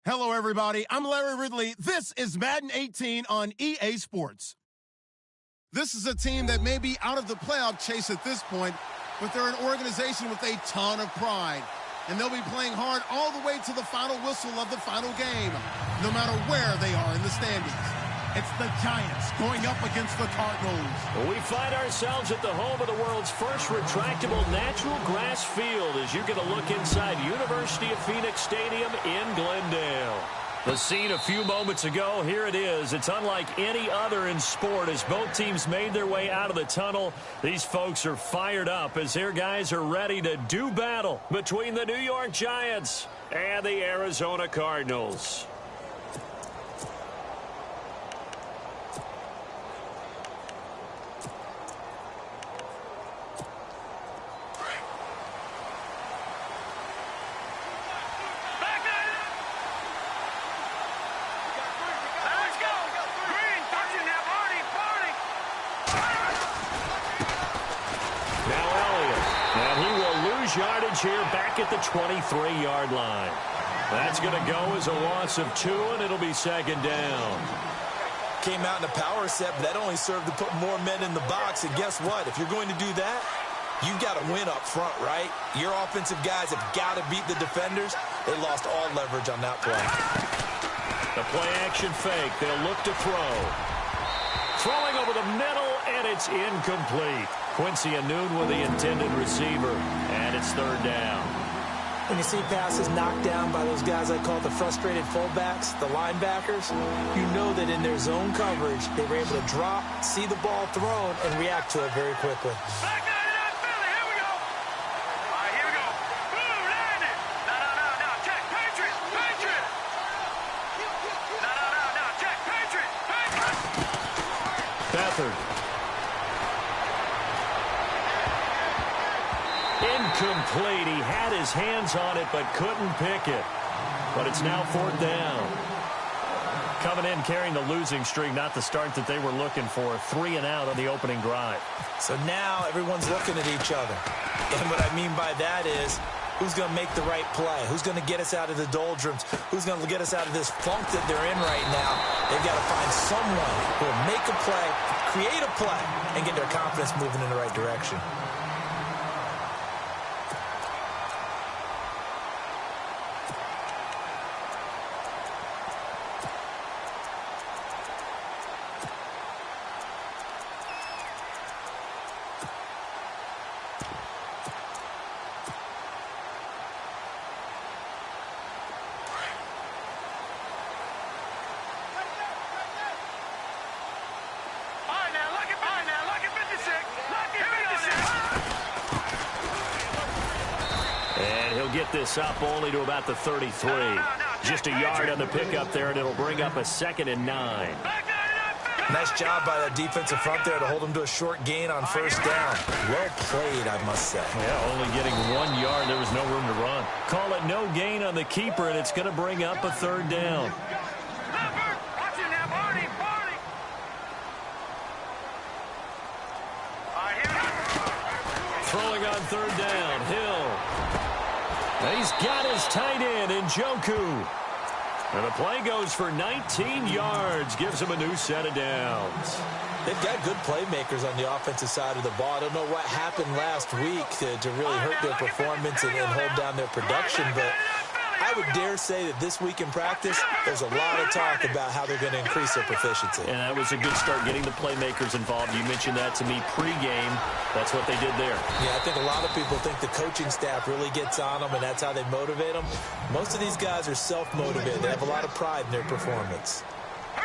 Hello, everybody. I'm Larry Ridley. This is Madden 18 on EA Sports. This is a team that may be out of the playoff chase at this point, but they're an organization with a ton of pride. And they'll be playing hard all the way to the final whistle of the final game, no matter where they are in the standings. It's the Giants going up against the Cardinals. We find ourselves at the home of the world's first retractable natural grass field as you get a look inside University of Phoenix Stadium in Glendale. The scene a few moments ago, here it is. It's unlike any other in sport as both teams made their way out of the tunnel. These folks are fired up as their guys are ready to do battle between the New York Giants and the Arizona Cardinals. Yardage here back at the 23-yard line. That's going to go as a loss of 2, and it'll be second down. Came out in a power set, but that only served to put more men in the box. And guess what? If you're going to do that, you've got to win up front, right? Your offensive guys have got to beat the defenders. They lost all leverage on that play. The play-action fake. They'll look to throw. Throwing over the middle, and it's incomplete. Quincy Anoon with the intended receiver, and it's third down. When you see passes knocked down by those guys I call the frustrated fullbacks, the linebackers, you know that in their zone coverage, they were able to drop, see the ball thrown, and react to it very quickly. Incomplete. He had his hands on it but couldn't pick it. But it's now fourth down. Coming in carrying the losing streak, not the start that they were looking for. 3 and out on the opening drive. So now everyone's looking at each other. And what I mean by that is, who's going to make the right play? Who's going to get us out of the doldrums? Who's going to get us out of this funk that they're in right now? They've got to find someone who will make a play, create a play, and get their confidence moving in the right direction. Get this up only to about the 33. Just a yard on the pickup there, and it'll bring up a 2nd and 9. Nice job by that defensive front there to hold him to a short gain on first down. Well played, I must say. Yeah, only getting 1 yard. There was no room to run. Call it no gain on the keeper, and it's going to bring up a 3rd down. Throwing on 3rd down, Hill. He's got his tight end in Njoku. And the play goes for 19 yards. Gives him a new set of downs. They've got good playmakers on the offensive side of the ball. I don't know what happened last week to really hurt their performance and hold down their production, but I would dare say that this week in practice, there's a lot of talk about how they're going to increase their proficiency. And that was a good start, getting the playmakers involved. You mentioned that to me pregame. That's what they did there. Yeah, I think a lot of people think the coaching staff really gets on them, and that's how they motivate them. Most of these guys are self-motivated. They have a lot of pride in their performance.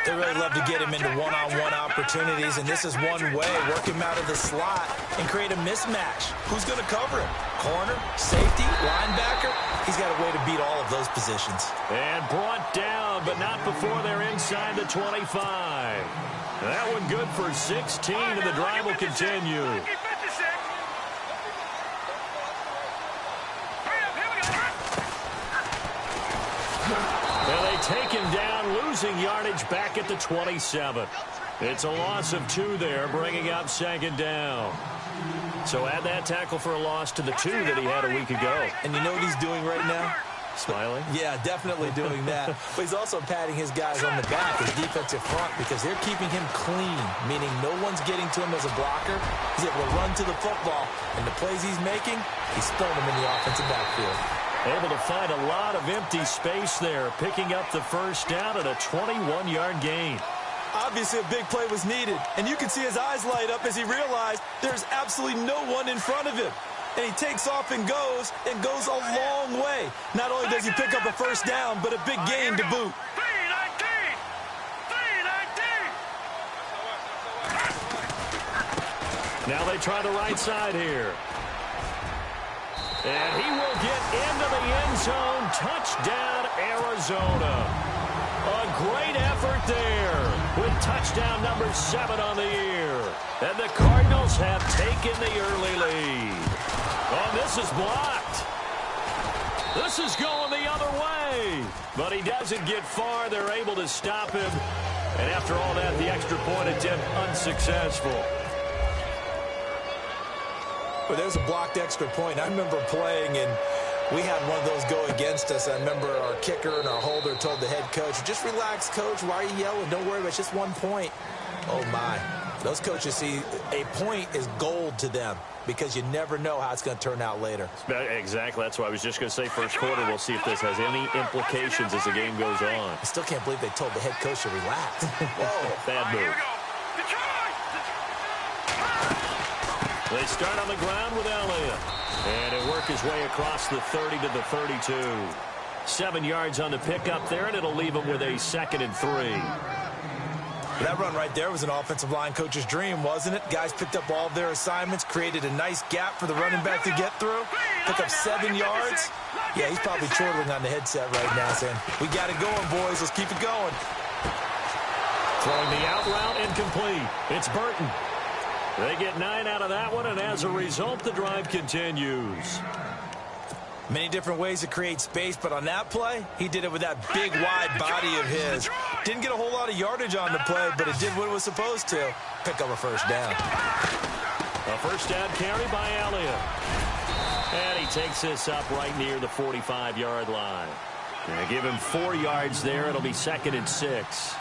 They really love to get him into one-on-one opportunities, and this is one way. Work him out of the slot and create a mismatch. Who's going to cover him? Corner, safety, linebacker? He's got a way to beat all of those positions. And brought down, but not before they're inside the 25. That one good for 16, and the drive will continue. Take him down, losing yardage back at the 27. It's a loss of 2 there, bringing up 2nd down. So add that tackle for a loss to the 2 that he had a week ago. And you know what he's doing right now? Smiling? Yeah, definitely doing that. But he's also patting his guys on the back, his defensive front, because they're keeping him clean, meaning no one's getting to him as a blocker. He's able to run to the football, and the plays he's making, he's throwing them in the offensive backfield. Able to find a lot of empty space there, picking up the first down at a 21-yard gain. Obviously, a big play was needed, and you can see his eyes light up as he realized there's absolutely no one in front of him. And he takes off and goes a long way. Not only does he pick up a first down, but a big gain to boot. Now they try the right side here. And he will get into the end zone. Touchdown, Arizona. A great effort there with touchdown number 7 on the year. And the Cardinals have taken the early lead. Oh, this is blocked. This is going the other way. But he doesn't get far. They're able to stop him. And after all that, the extra point attempt unsuccessful. But there's a blocked extra point. I remember playing, and we had one of those go against us. I remember our kicker and our holder told the head coach, just relax, coach. Why are you yelling? Don't worry about it. It's just 1 point. Oh, my. Those coaches see a point is gold to them because you never know how it's going to turn out later. Exactly. That's why I was just going to say first quarter. We'll see if this has any implications as the game goes on. I still can't believe they told the head coach to relax. Whoa, bad move. They start on the ground with Elliott. And it worked his way across the 30 to the 32. 7 yards on the pickup there, and it'll leave him with a 2nd and 3. That run right there was an offensive line coach's dream, wasn't it? Guys picked up all of their assignments, created a nice gap for the running back to get through, pick up 7 yards. Yeah, he's probably chortling on the headset right now saying, we got it going, boys. Let's keep it going. Throwing the out route incomplete. It's Burton. They get 9 out of that one, and as a result, the drive continues. Many different ways to create space, but on that play, he did it with that big, wide body of his. Didn't get a whole lot of yardage on the play, but it did what it was supposed to. Pick up a first down. A first down carry by Elliott. And he takes this up right near the 45-yard line. And give him 4 yards there. It'll be 2nd and 6.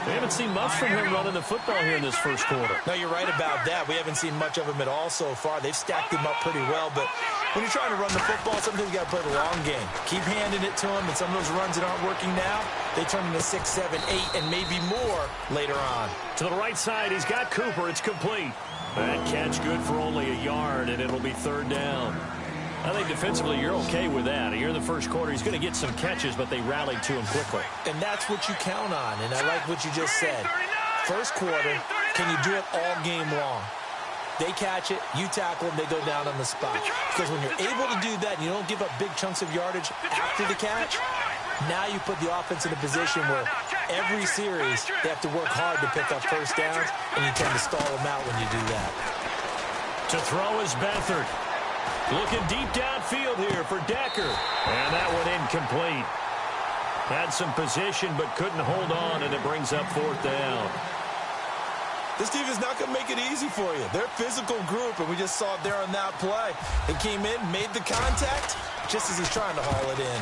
We haven't seen much from him running the football here in this first quarter. No, you're right about that. We haven't seen much of him at all so far. They've stacked him up pretty well, but when you're trying to run the football, sometimes you got to play the long game. Keep handing it to him, and some of those runs that aren't working now, they turn into 6, 7, 8, and maybe more later on. To the right side, he's got Cooper. It's complete. That catch good for only a yard, and it'll be 3rd down. I think defensively you're okay with that. Here in the first quarter, he's going to get some catches, but they rallied to him quickly. And that's what you count on, and I like what you just said. First quarter, can you do it all game long? They catch it, you tackle them, they go down on the spot. Because when you're able to do that and you don't give up big chunks of yardage after the catch, now you put the offense in a position where every series they have to work hard to pick up first downs, and you tend to stall them out when you do that. To throw is Beathard. Looking deep downfield here for Decker. And that one incomplete. Had some position but couldn't hold on, and it brings up 4th down. This team is not going to make it easy for you. They're a physical group, and we just saw it there on that play. They came in, made the contact, just as he's trying to haul it in.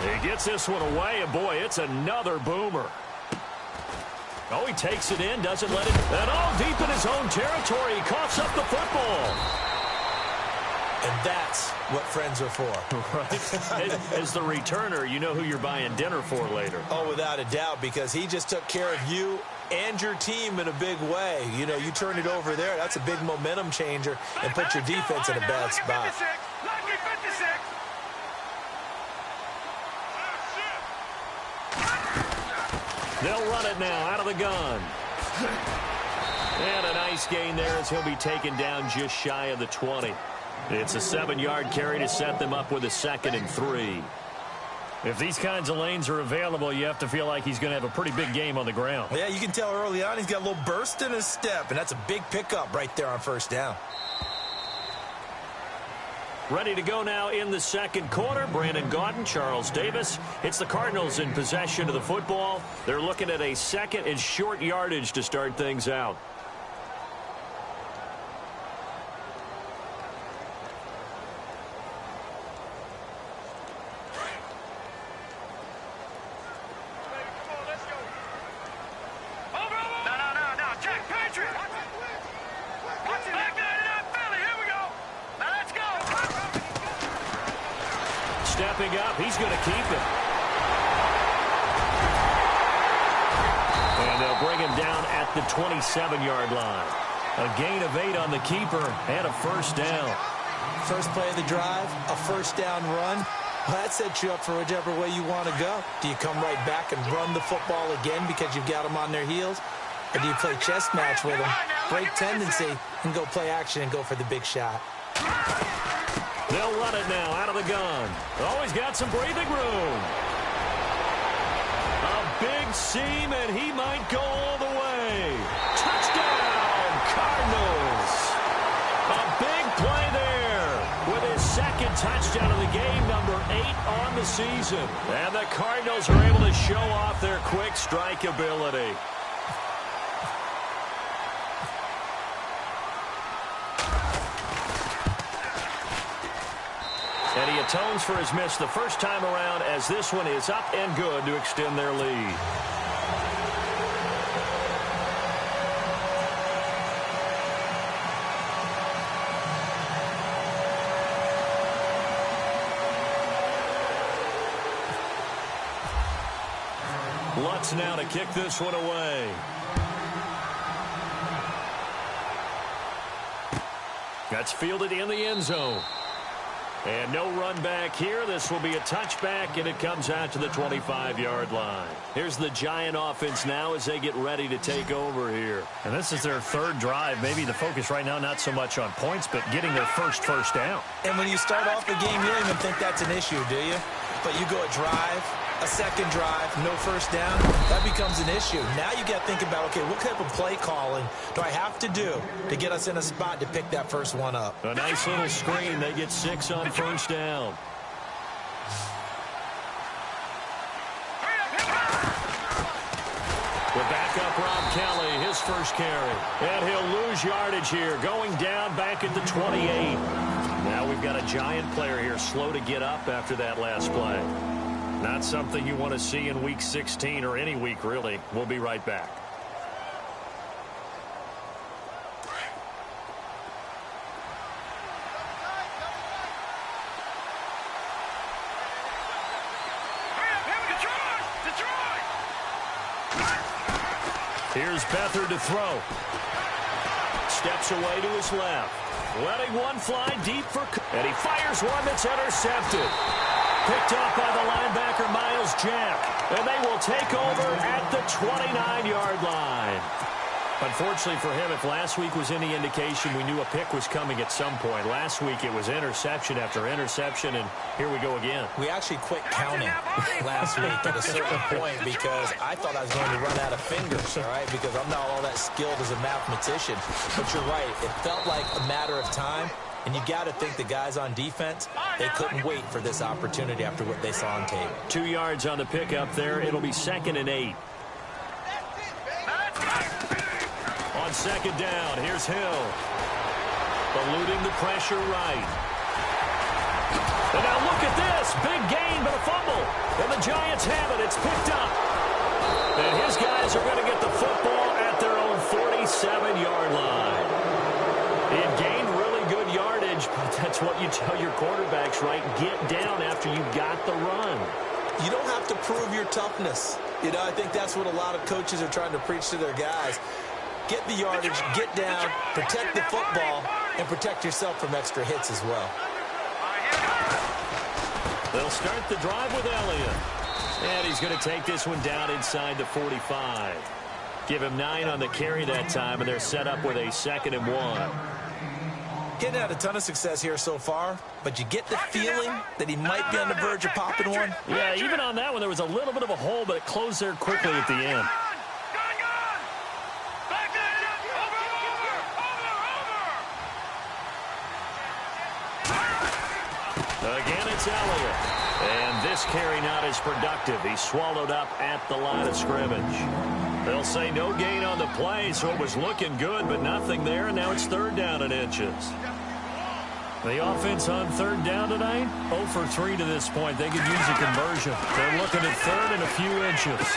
He gets this one away, and boy, it's another boomer. Oh, he takes it in, doesn't let it. And all deep in his own territory, he coughs up the football. And that's what friends are for. Right. As the returner, you know who you're buying dinner for later. Oh, without a doubt, because he just took care of you and your team in a big way. You know, you turn it over there, that's a big momentum changer, and put your defense in a bad spot. They'll run it now out of the gun. And a nice gain there as he'll be taken down just shy of the 20. It's a 7-yard carry to set them up with a 2nd and 3. If these kinds of lanes are available, you have to feel like he's going to have a pretty big game on the ground. Yeah, you can tell early on he's got a little burst in his step, and that's a big pickup right there on first down. Ready to go now in the second quarter. Brandon Gaudin, Charles Davis. It's the Cardinals in possession of the football. They're looking at a 2nd and short yardage to start things out. stepping up. He's going to keep it. And they'll bring him down at the 27-yard line. A gain of 8 on the keeper and a first down. First play of the drive, a first down run. Well, that sets you up for whichever way you want to go. Do you come right back and run the football again because you've got them on their heels? Or do you play chess match with them, break tendency, and go play action and go for the big shot? They'll run it now out of the gun. Always got some breathing room. A big seam, and he might go all the way. Touchdown, Cardinals. A big play there with his second touchdown of the game, number 8 on the season. And the Cardinals are able to show off their quick strike ability. And he atones for his miss the first time around, as this one is up and good to extend their lead. Lutz now to kick this one away. That's fielded in the end zone. And no run back here. This will be a touchback, and it comes out to the 25-yard line. Here's the Giant offense now as they get ready to take over here. And this is their third drive. Maybe the focus right now not so much on points, but getting their first down. And when you start off the game, you don't even think that's an issue, do you? But you go a drive, a second drive, no first down, that becomes an issue. Now you got to think about, okay, what type of play calling do I have to do to get us in a spot to pick that first one up? A nice little screen. They get 6 on first down. The backup Rob Kelly, his first carry. And he'll lose yardage here, going down back at the 28. Now we've got a Giant player here slow to get up after that last play. Not something you want to see in Week 16 or any week, really. We'll be right back. Here's Beathard to throw. Steps away to his left. Letting one fly deep for... And he fires one that's intercepted. Picked up by the linebacker, Miles Jack. And they will take over at the 29-yard line. Unfortunately for him, if last week was any indication, we knew a pick was coming at some point. Last week it was interception after interception, and here we go again. We actually quit counting last week at a certain point because I thought I was going to run out of fingers, all right, because I'm not all that skilled as a mathematician. But you're right. It felt like a matter of time, and you got to think the guys on defense, they couldn't wait for this opportunity after what they saw on tape. 2 yards on the pickup there. It'll be 2nd and 8. On second down, here's Hill. Eluding the pressure right. And now look at this. Big gain, but a fumble. And the Giants have it. It's picked up. And his guys are going to get the football at their own 47-yard line. It gained really good yardage, but that's what you tell your quarterbacks, right? Get down after you got the run. You don't have to prove your toughness. You know, I think that's what a lot of coaches are trying to preach to their guys. Get the yardage, get down, protect the football, and protect yourself from extra hits as well. They'll start the drive with Elliott. And he's going to take this one down inside the 45. Give him 9 on the carry that time, and they're set up with a 2nd and 1. Getting had a ton of success here so far, but you get the feeling that he might be on the verge of popping one. Yeah, even on that one, there was a little bit of a hole, but it closed there quickly at the end. Again, it's Elliott. And this carry not as productive. He's swallowed up at the line of scrimmage. They'll say no gain on the play, so it was looking good, but nothing there, and now it's 3rd down and inches. The offense on 3rd down tonight, 0 for 3 to this point. They could use a conversion. They're looking at 3rd and a few inches.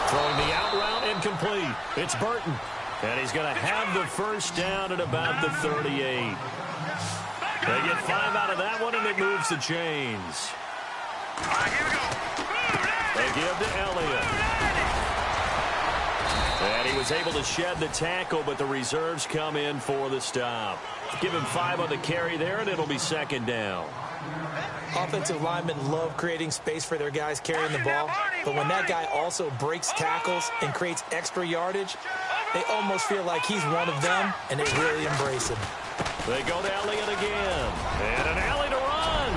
Throwing the out route incomplete. It's Burton. And he's going to have the first down at about the 38. They get 5 out of that one, and it moves the chains. They give to Elliott. And he was able to shed the tackle, but the reserves come in for the stop. Give him 5 on the carry there, and it'll be second down. Offensive linemen love creating space for their guys carrying the ball, but when that guy also breaks tackles and creates extra yardage, they almost feel like he's one of them, and they really embrace him. They go to Elliott again, and an alley to run.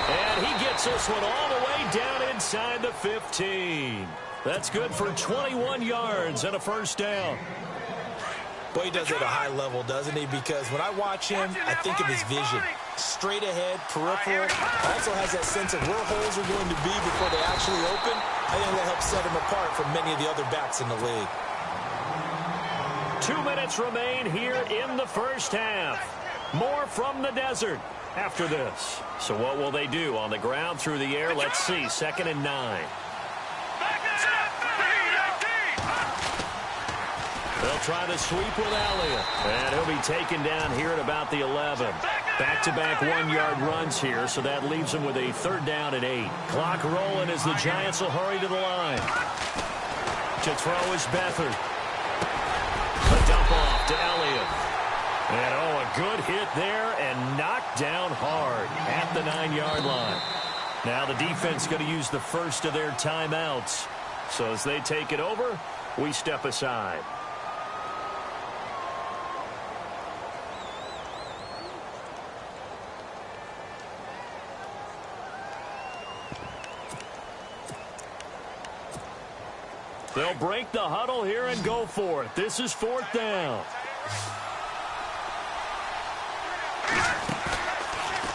And he gets this one all the way down inside the 15. That's good for 21 yards and a first down. Boy, he does it at a high level, doesn't he? Because when I watch him, I think of his vision. Straight ahead, peripheral. Also has that sense of where holes are going to be before they actually open. I think that helps set him apart from many of the other backs in the league. 2 minutes remain here in the first half. More from the desert after this. So what will they do on the ground through the air? Let's see. 2nd and 9. They'll try the sweep with Elliott. And he'll be taken down here at about the 11. Back-to-back 1-yard runs here, so that leaves them with a 3rd down and 8. Clock rolling as the Giants will hurry to the line. To throw is Beathard. A dump off to Elliott. And, a good hit there and knocked down hard at the 9-yard line. Now the defense going to use the first of their timeouts. So as they take it over, we step aside. They'll break the huddle here and go for it. This is 4th down.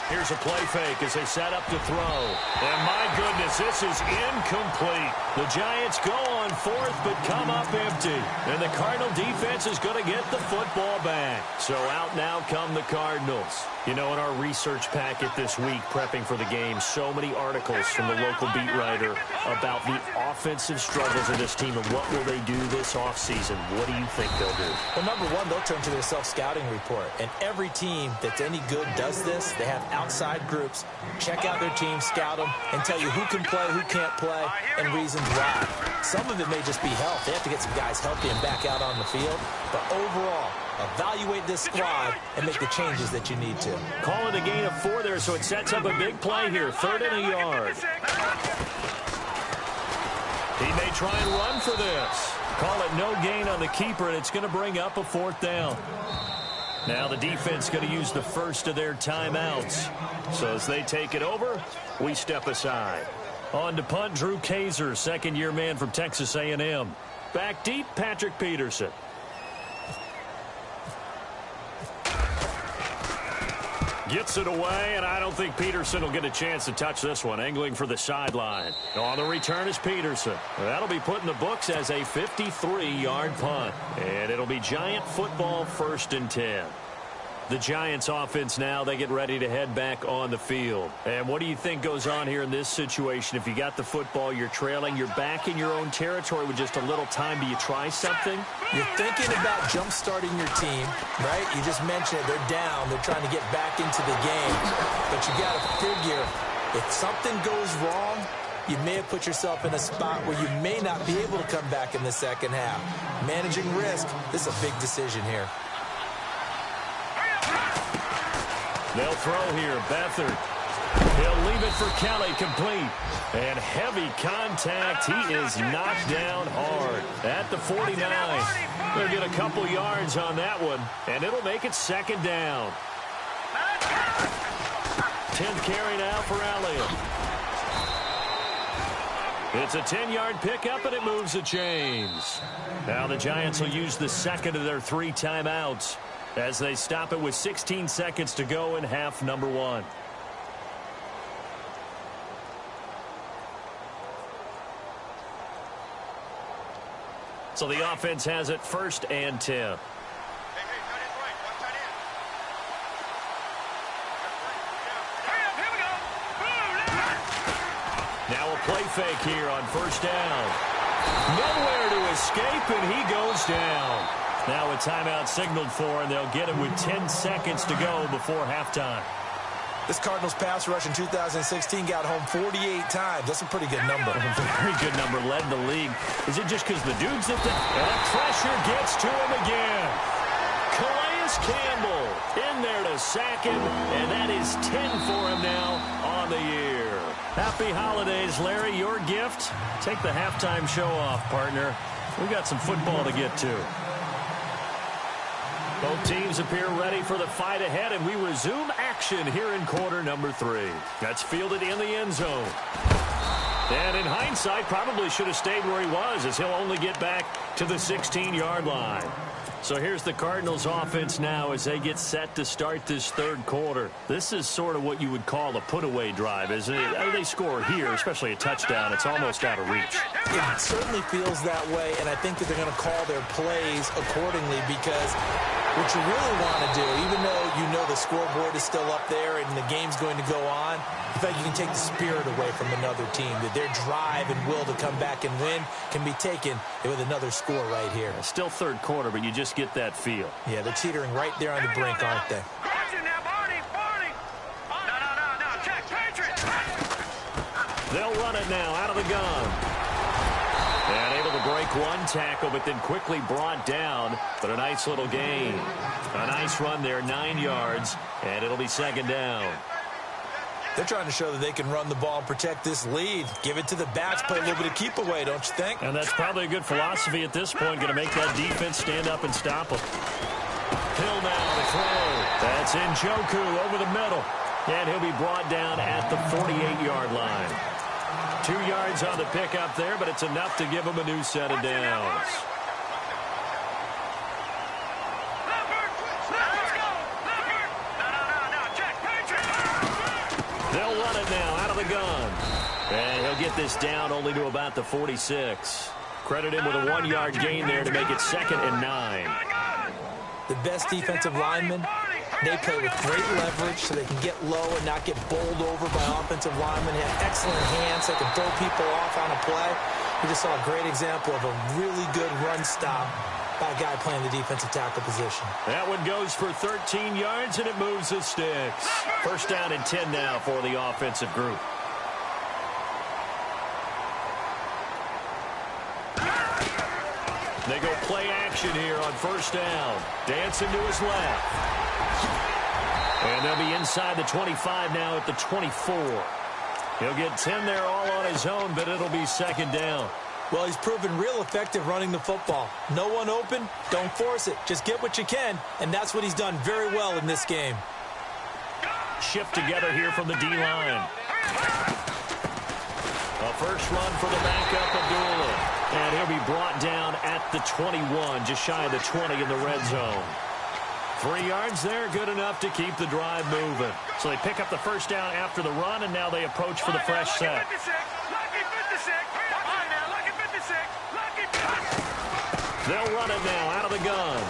Here's a play fake as they set up to throw. And my goodness, this is incomplete. The Giants go on 4th but come up empty. And the Cardinal defense is going to get the football back. So out now come the Cardinals. You know, in our research packet this week, prepping for the game, so many articles from the local beat writer about the offensive struggles of this team and what will they do this offseason. What do you think they'll do? Well, number one, they'll turn to their self-scouting report. And every team that's any good does this. They have outside groups, check out their team, scout them, and tell you who can play, who can't play, and reasons why. Some of it may just be health. They have to get some guys healthy and back out on the field. But overall, evaluate this squad and make the changes that you need to. Call it a gain of 4 there, so it sets up a big play here. 3rd and a yard. He may try and run for this. Call it no gain on the keeper, and it's going to bring up a 4th down. Now the defense going to use the first of their timeouts. So as they take it over, we step aside. On to punt, Drew Kaiser, 2nd-year man from Texas A&M. Back deep, Patrick Peterson. Gets it away, and I don't think Peterson will get a chance to touch this one. Angling for the sideline. On the return is Peterson. That'll be put in the books as a 53-yard punt. And it'll be Giant football 1st and 10. The Giants offense now, they get ready to head back on the field. And what do you think goes on here in this situation? If you got the football, you're trailing, you're back in your own territory with just a little time. Do you try something? You're thinking about jump-starting your team, right? You just mentioned it. They're down. They're trying to get back into the game. But you got to figure, if something goes wrong, you may have put yourself in a spot where you may not be able to come back in the second half. Managing risk, this is a big decision here. They'll throw here. Beathard. He'll leave it for Kelly, complete. And heavy contact. He is knocked down hard at the 49. They'll get a couple yards on that one, and it'll make it 2nd down. 10th carry now for Elliott. It's a 10-yard pickup, and it moves the chains. Now the Giants will use the 2nd of their 3 timeouts as they stop it with 16 seconds to go in half number 1. So the offense has it 1st and 10. Now a play fake here on 1st down. Nowhere to escape, and he goes down. Now a timeout signaled for, and they'll get him with 10 seconds to go before halftime. This Cardinals pass rush in 2016 got home 48 times. That's a pretty good number. A very good number, led the league. Is it just because the dudes that and pressure gets to him again? Calais Campbell in there to sack him, and that is 10 for him now on the year. Happy holidays, Larry. Your gift? Take the halftime show off, partner. We got some football to get to. Both teams appear ready for the fight ahead, and we resume action here in quarter number 3. That's fielded in the end zone. And in hindsight, probably should have stayed where he was, as he'll only get back to the 16-yard line. So here's the Cardinals offense now as they get set to start this third quarter. This is sort of what you would call a put-away drive, isn't it? They score here, especially a touchdown. It's almost out of reach. Yeah, it certainly feels that way, and I think that they're going to call their plays accordingly because what you really want to do, even though you know the scoreboard is still up there and the game's going to go on, in fact, you can take the spirit away from another team, that their drive and will to come back and win can be taken with another score right here. Still third quarter, but you just get that feel. Yeah, they're teetering right there on the brink, aren't they? They'll run it now out of the gun. And able to break one tackle, but then quickly brought down. But a nice little gain. A nice run there, 9 yards, and it'll be second down. They're trying to show that they can run the ball and protect this lead. Give it to the backs, play a little bit of keep away, don't you think? And that's probably a good philosophy at this point, going to make that defense stand up and stop them. Hill now to throw. That's Njoku over the middle. And he'll be brought down at the 48-yard line. 2 yards on the pickup there, but it's enough to give him a new set of downs. They'll run it now out of the gun. And he'll get this down only to about the 46. Credit him with a 1-yard gain there to make it 2nd and 9. The best defensive linemen, they play with great leverage so they can get low and not get bowled over by offensive linemen. They have excellent hands. They can throw people off on a play. We just saw a great example of a really good run stop by a guy playing the defensive tackle position. That one goes for 13 yards, and it moves the sticks. First down and 10 now for the offensive group. They go play action here on first down. Dancing to his left. And they'll be inside the 25 now at the 24. He'll get 10 there all on his own, but it'll be second down. Well, he's proven real effective running the football. No one open, don't force it. Just get what you can, and that's what he's done very well in this game. Shift together here from the D-line. A first run for the backup, Abdullah. And he'll be brought down at the 21, just shy of the 20 in the red zone. 3 yards there, good enough to keep the drive moving. So they pick up the first down after the run, and now they approach for the fresh set. They'll run it now out of the gun.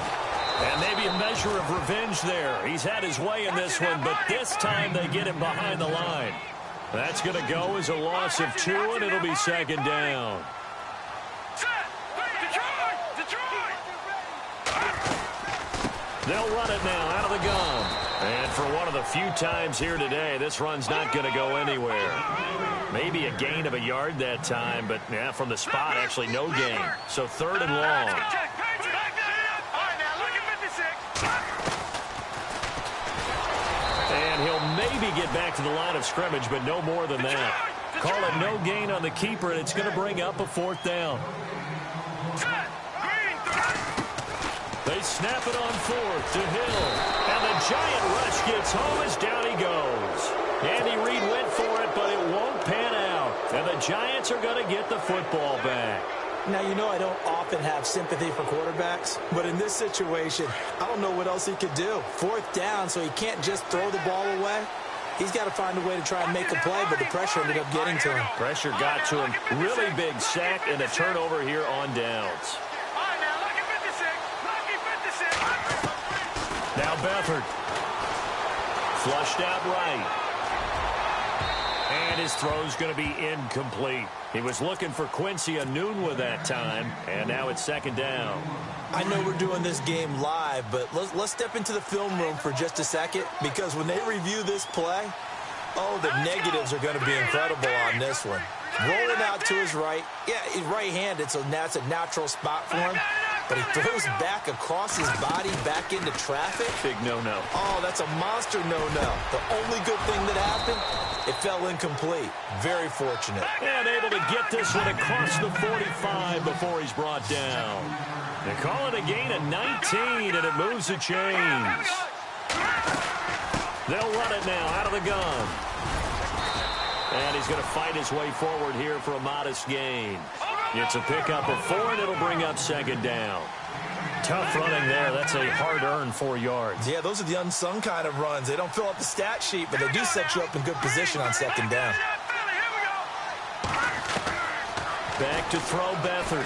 And maybe a measure of revenge there. He's had his way in this one, but this time they get him behind the line. That's going to go as a loss of 2, and it'll be second down. They'll run it now out of the gun. And for one of the few times here today, this run's not going to go anywhere. Maybe a gain of a yard that time, but yeah, from the spot, actually no gain. So 3rd and long. And he'll maybe get back to the line of scrimmage, but no more than that. Call it no gain on the keeper, and it's going to bring up a 4th down. They snap it on 4th to Hill. And the giant rush gets home as down he goes. Andy Reid went for it, but it won't pan out. And the Giants are going to get the football back. Now, you know I don't often have sympathy for quarterbacks, but in this situation, I don't know what else he could do. 4th down, so he can't just throw the ball away. He's got to find a way to try and make a play, but the pressure ended up getting to him. Pressure got to him. Really big sack and a turnover here on downs. Now Bethard. Flushed out right. And his throw's going to be incomplete. He was looking for Quincy Enunwa that time, and now it's second down. I know we're doing this game live, but let's step into the film room for just a second, because when they review this play, oh, the negatives are going to be incredible on this one. Rolling out to his right. Yeah, he's right-handed, so that's a natural spot for him. But he throws back across his body back into traffic. Big no-no. Oh, that's a monster no-no. The only good thing that happened, it fell incomplete. Very fortunate. And able to get this one across the 45 before he's brought down. They call it a gain of 19, and it moves the chains. They'll run it now out of the gun. And he's going to fight his way forward here for a modest gain. It's a pickup of 4, and it'll bring up second down. Tough running there. That's a hard-earned 4 yards. Yeah, those are the unsung kind of runs. They don't fill up the stat sheet, but they do set you up in good position on second down. Back to throw Beathard.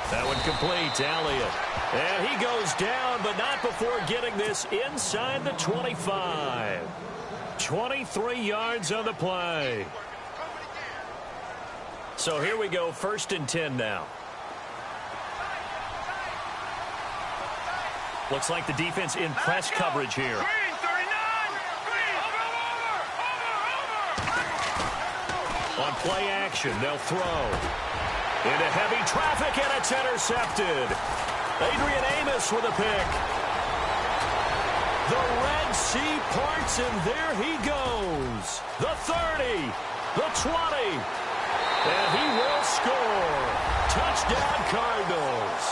That one complete. Elliott. And he goes down, but not before getting this inside the 25. 23 yards on the play. So here we go, 1st and 10 now. Looks like the defense in press coverage here. On play action, they'll throw. Into heavy traffic, and it's intercepted. Adrian Amos with a pick. The Red Sea parts, and there he goes. The 30, the 20, and he will score. Touchdown, Cardinals.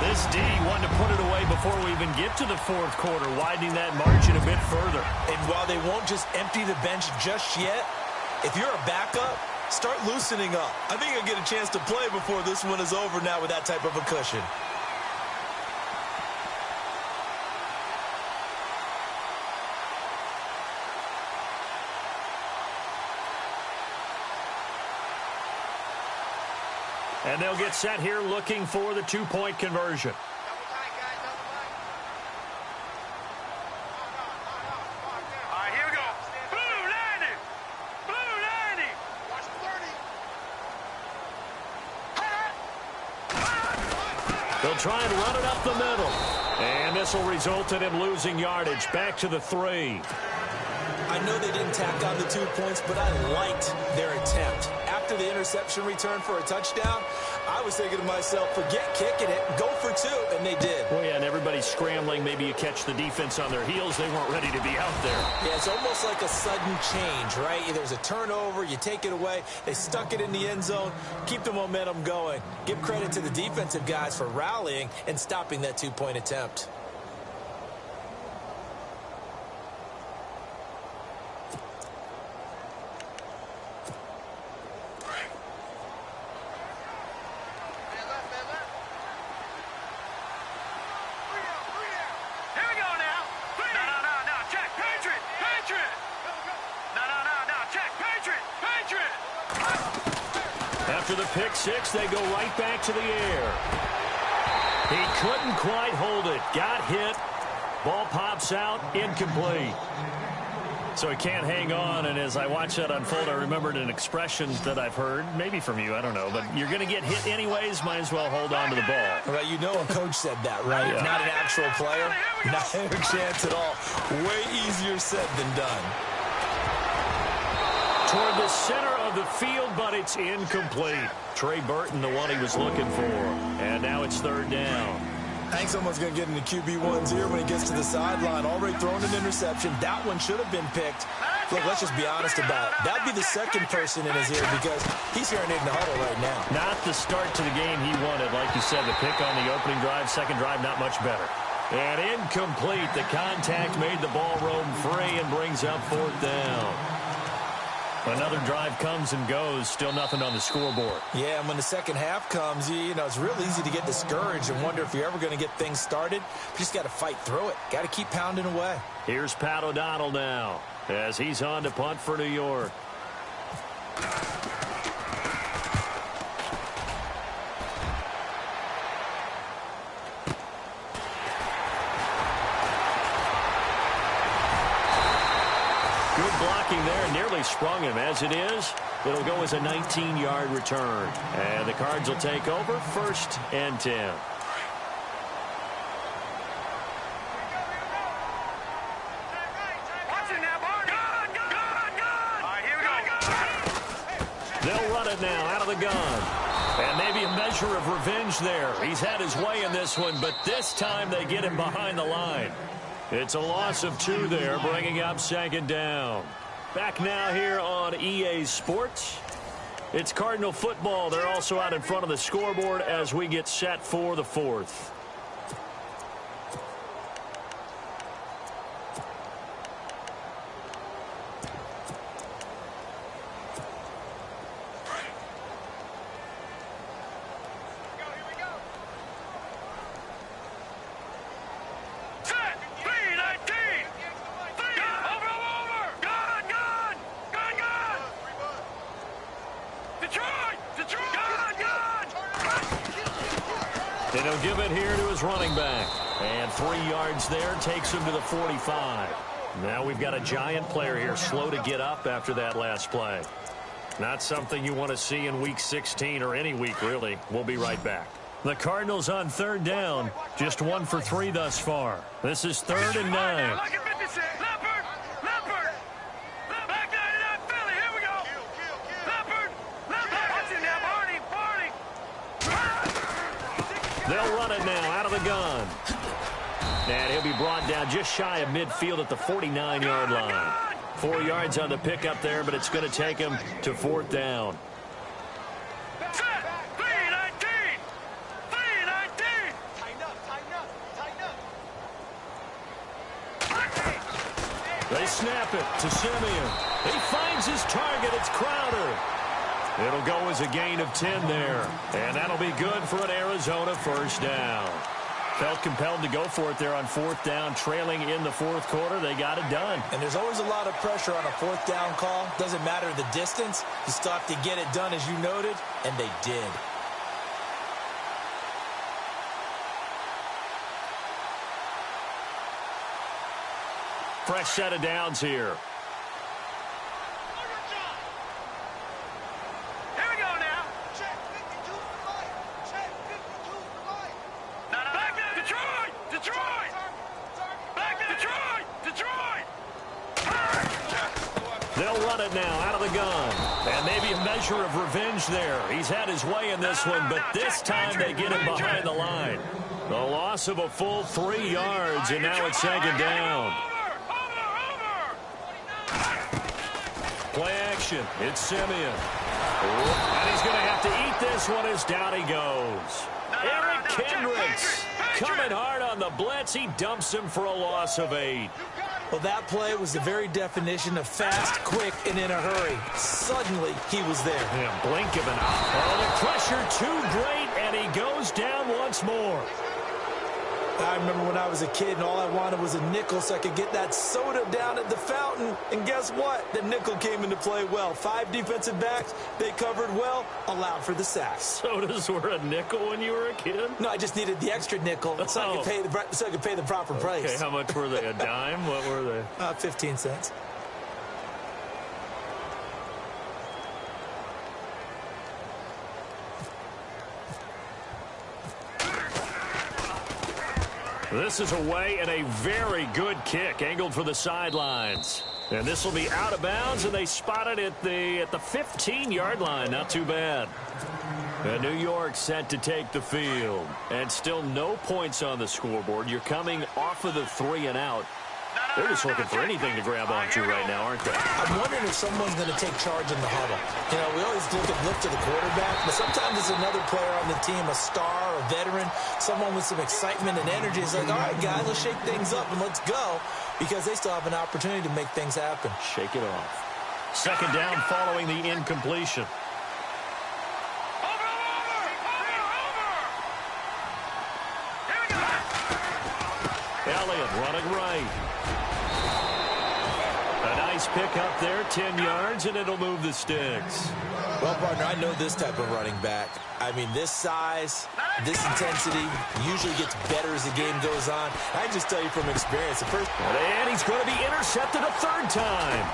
This D wanted to put it away before we even get to the 4th quarter, widening that margin a bit further. And while they won't just empty the bench just yet, if you're a backup, start loosening up. I think you'll get a chance to play before this one is over now with that type of a cushion. And they'll get set here looking for the 2-point conversion. They'll try and run it up the middle. And this will result in him losing yardage. Back to the 3. I know they didn't tack on the 2 points, but I liked their attempt. After the interception return for a touchdown, I was thinking to myself, forget kicking it, go for 2, and they did. Well, yeah, and everybody's scrambling. Maybe you catch the defense on their heels. They weren't ready to be out there. Yeah, it's almost like a sudden change, right? There's a turnover, you take it away. They stuck it in the end zone. Keep the momentum going. Give credit to the defensive guys for rallying and stopping that 2-point attempt. After the pick 6, they go right back to the air. He couldn't quite hold it. Got hit. Ball pops out. Incomplete. So he can't hang on, and as I watch that unfold, I remembered an expression that I've heard, maybe from you, I don't know, but you're going to get hit anyways, might as well hold on to the ball. Well, you know a coach said that, right? Yeah. Not an actual player. Not a chance at all. Way easier said than done. Toward the center of the field, but it's incomplete. Trey Burton, the one he was looking for. And now it's 3rd down. I think someone's going to get into QB1's ear when he gets to the sideline. Already thrown an interception. That one should have been picked. Look, let's just be honest about it. That'd be the second person in his ear because he's hearing it in the huddle right now. Not the start to the game he wanted. Like you said, the pick on the opening drive, second drive, not much better. And incomplete. The contact made the ball roam free and brings up 4th down. Another drive comes and goes. Still nothing on the scoreboard. Yeah, and when the second half comes, you know, it's real easy to get discouraged and wonder if you're ever going to get things started. You just got to fight through it. Got to keep pounding away. Here's Pat O'Donnell now as he's on to punt for New York. there, nearly sprung him. As it is, it'll go as a 19-yard return. And the Cards will take over, 1st and 10. They'll run it now out of the gun. And maybe a measure of revenge there. He's had his way in this one, but this time they get him behind the line. It's a loss of 2 there, bringing up 2nd down. Back now here on EA Sports. It's Cardinal football. They're also out in front of the scoreboard as we get set for the 4th. And he'll give it here to his running back. And 3 yards there takes him to the 45. Now we've got a giant player here, slow to get up after that last play. Not something you want to see in Week 16 or any week, really. We'll be right back. The Cardinals on 3rd down, just 1 for 3 thus far. This is 3rd and 9. They'll run it now out of the gun. And he'll be brought down just shy of midfield at the 49-yard line. 4 yards on the pickup there, but it's going to take him to 4th down. They snap it to Simeon. He finds his target. It's Crowder. It'll go as a gain of 10 there. And that'll be good for an Arizona 1st down. Felt compelled to go for it there on 4th down, trailing in the 4th quarter. They got it done. And there's always a lot of pressure on a 4th down call. Doesn't matter the distance. You still have to get it done, as you noted, and they did. Fresh set of downs here. They'll run it now out of the gun. And maybe a measure of revenge there. He's had his way in this one, but this time they get him behind the line. The loss of a full 3 yards, and now it's 2nd down. Play action. It's Simeon. And he's going to have to eat this one as down he goes. Eric Kendricks coming hard on the blitz. He dumps him for a loss of 8. Well, that play was the very definition of fast, quick, and in a hurry. Suddenly, he was there. Yeah, blink of an eye. Oh, the pressure too great, and he goes down once more. I remember when I was a kid and all I wanted was a nickel so I could get that soda down at the fountain. And guess what? The nickel came into play well. 5 defensive backs, they covered well, allowed for the sacks. Sodas were a nickel when you were a kid? No, I just needed the extra nickel so I could pay the proper price. Okay, how much were they? A dime? What were they? 15 cents. This is away and a very good kick, angled for the sidelines. And this will be out of bounds, and they spot it at the 15-yard line. Not too bad. And New York set to take the field. And still no points on the scoreboard. You're coming off of the 3 and out. They're just looking for anything to grab onto right now, aren't they? I'm wondering if someone's going to take charge in the huddle. You know, we always look to the quarterback, but sometimes it's another player on the team, a star, a veteran, someone with some excitement and energy. It's like, all right, guys, let's shake things up and let's go, because they still have an opportunity to make things happen. Shake it off. 2nd down following the incompletion. Elliott running right. A nice pick up there, 10 yards, and it'll move the sticks. Well, partner, I know this type of running back. I mean, this size, this intensity usually gets better as the game goes on. I can just tell you from experience. And he's going to be intercepted a 3rd time.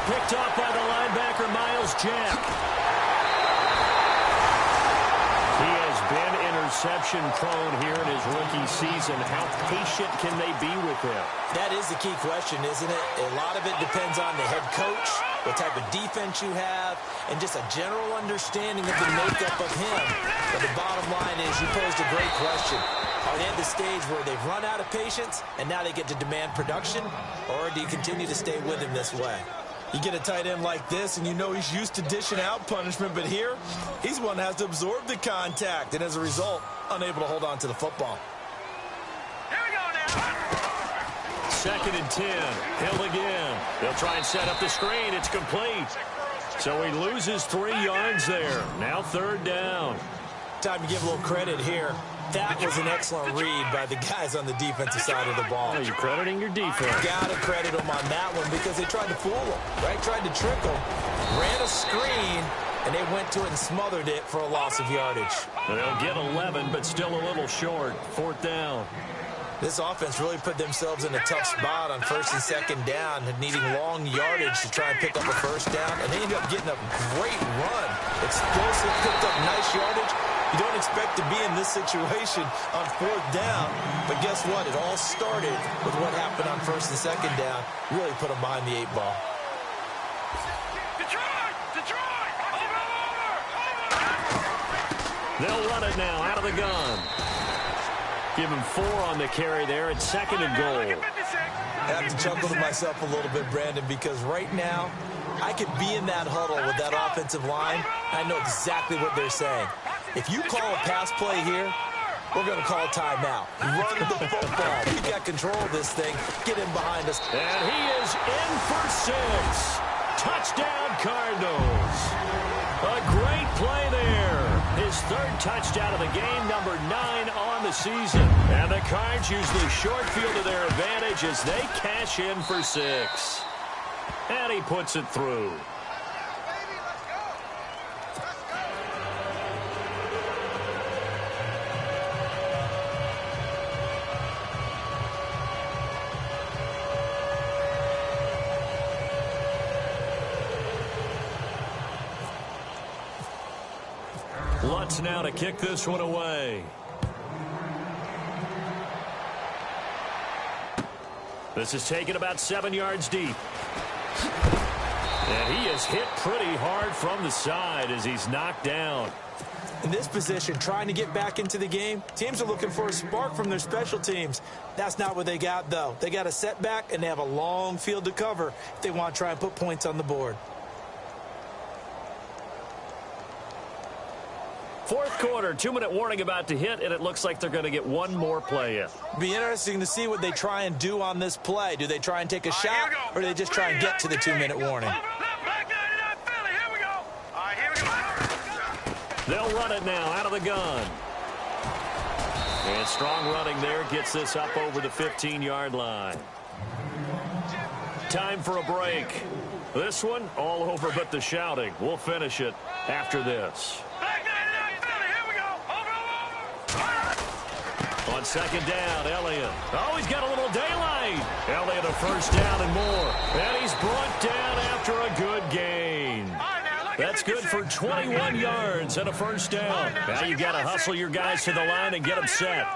picked off by the linebacker, Miles Jack. He has been interception-prone here in his rookie season. How patient can they be with him? That is the key question, isn't it? A lot of it depends on the head coach, what type of defense you have, and just a general understanding of the makeup of him. But the bottom line is, you posed a great question. Are they at the stage where they've run out of patience, and now they get to demand production? Or do you continue to stay with him this way? You get a tight end like this, and you know he's used to dishing out punishment, but here, he's one that has to absorb the contact, and as a result, unable to hold on to the football. Here we go now. 2nd and 10. Hill again. They'll try and set up the screen. It's complete. So he loses 3 yards there. Now 3rd down. Time to give a little credit here. That was an excellent read by the guys on the defensive side of the ball. Oh, you're crediting your defense. Got to credit them on that one because they tried to fool them, right? Tried to trick them. Ran a screen, and they went to it and smothered it for a loss of yardage. They'll get 11, but still a little short. 4th down. This offense really put themselves in a tough spot on 1st and 2nd down, needing long yardage to try and pick up a 1st down, and they ended up getting a great run. Explosive, picked up nice yardage. You don't expect to be in this situation on 4th down, but guess what? It all started with what happened on 1st and 2nd down. Really put them behind the 8 ball. Detroit! Over! They'll run it now out of the gun. Give him 4 on the carry there. It's 2nd and goal. I have to chuckle to myself a little bit, Brandon, because right now, I could be in that huddle with that offensive line. I know exactly what they're saying. If you call a pass play here, we're going to call a timeout. Run the football. We got control of this thing. Get in behind us. And he is in for 6. Touchdown, Cardinals. A great play there. His 3rd touchdown of the game, number 9 on the season. And the Cards use the short field to their advantage as they cash in for 6. And he puts it through. Lutz now to kick this one away. This is taken about 7 yards deep. And he is hit pretty hard from the side as he's knocked down. In this position, trying to get back into the game, teams are looking for a spark from their special teams. That's not what they got, though. They got a setback, and they have a long field to cover if they want to try and put points on the board. 4th quarter, 2-minute warning about to hit, and it looks like they're going to get one more play in. Be interesting to see what they try and do on this play. Do they try and take a shot, or do they just try and get to the 2-minute warning? They'll run it now out of the gun. And strong running there gets this up over the 15-yard line. Time for a break. This one all over but the shouting. We'll finish it after this. On 2nd down, Elliott. Oh, he's got a little daylight. Elliott a 1st down and more. And he's brought down after a good gain. That's good for 21 yards and a 1st down. Now you've got to hustle your guys to the line and get them set.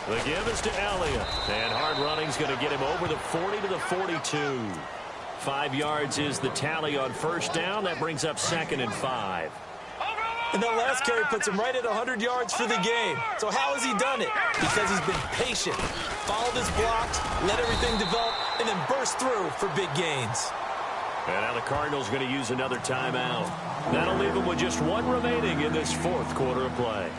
The give is to Elliott. And hard running's going to get him over the 40 to the 42. 5 yards is the tally on 1st down. That brings up 2nd and 5. And that last carry puts him right at 100 yards for the game. So how has he done it? Because he's been patient, followed his blocks, let everything develop, and then burst through for big gains. And now the Cardinals going to use another timeout. That'll leave them with just 1 remaining in this 4th quarter of play.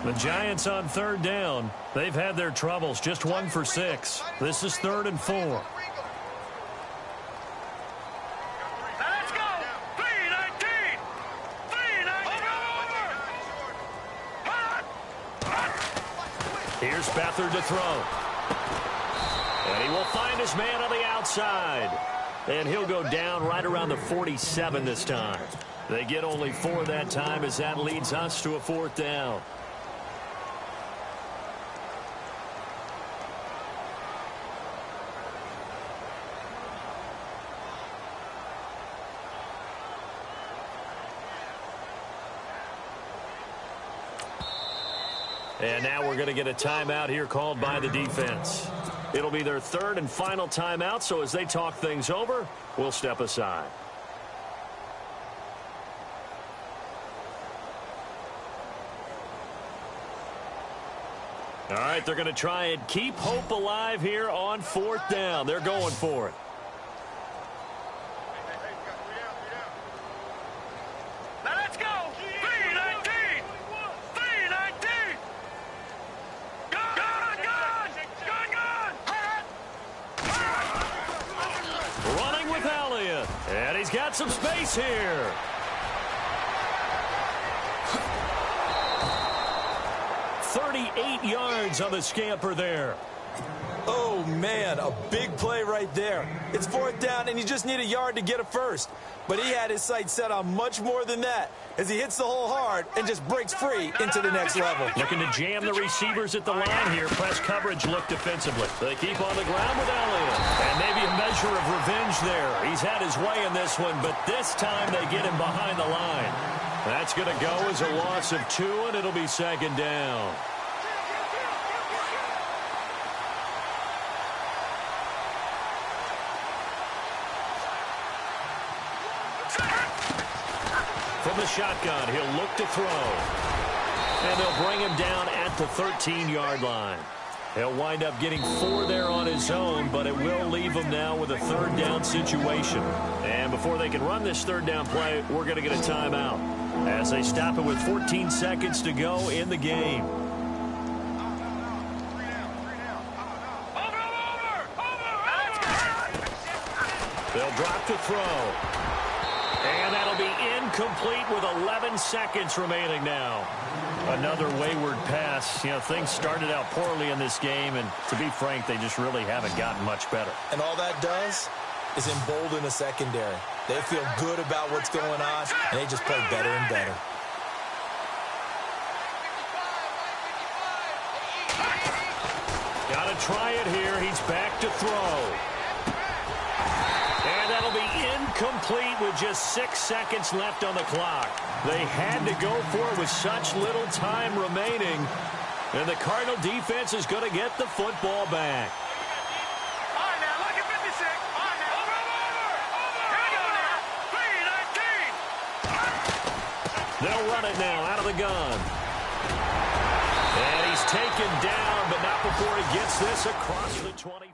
The Giants on 3rd down. They've had their troubles, just 1 for 6. This is 3rd and 4. Let's go! 3-19! 3-19! Here's Beathard to throw. And he will find his man on the outside. And he'll go down right around the 47 this time. They get only 4 that time as that leads us to a 4th down. And now we're going to get a timeout here called by the defense. It'll be their third and final timeout, so as they talk things over, we'll step aside. All right, they're going to try and keep hope alive here on fourth down. They're going for it. Now let's go. 3-19. 3-19. Gun. Running with Elliott. And he's got some space here. Yards on the scamper there. Oh, man, a big play right there. It's fourth down, and you just need a yard to get a first. But he had his sights set on much more than that as he hits the hole hard and just breaks free into the next level. Looking to jam the receivers at the line here. Press coverage look defensively. They keep on the ground with Elliott. And maybe a measure of revenge there. He's had his way in this one, but this time they get him behind the line. That's going to go as a loss of 2, and it'll be second down. From the shotgun, he'll look to throw. And they'll bring him down at the 13-yard line. He'll wind up getting 4 there on his own, but it will leave him now with a third down situation. And before they can run this third down play, we're going to get a timeout as they stop it with 14 seconds to go in the game. They'll drop to throw. And that'll be incomplete with 11 seconds remaining now. Another wayward pass. You know, things started out poorly in this game, and to be frank, they just really haven't gotten much better. And all that does is embolden the secondary. They feel good about what's going on, and they just play better and better. Got to try it here. He's back to throw. And that'll be incomplete with just 6 seconds left on the clock. They had to go for it with such little time remaining. And the Cardinal defense is going to get the football back. All right, now, look at 56. All right, now. Over. Here we go now. 3-19. They'll run it now out of the gun. And he's taken down, but not before he gets this across the 20.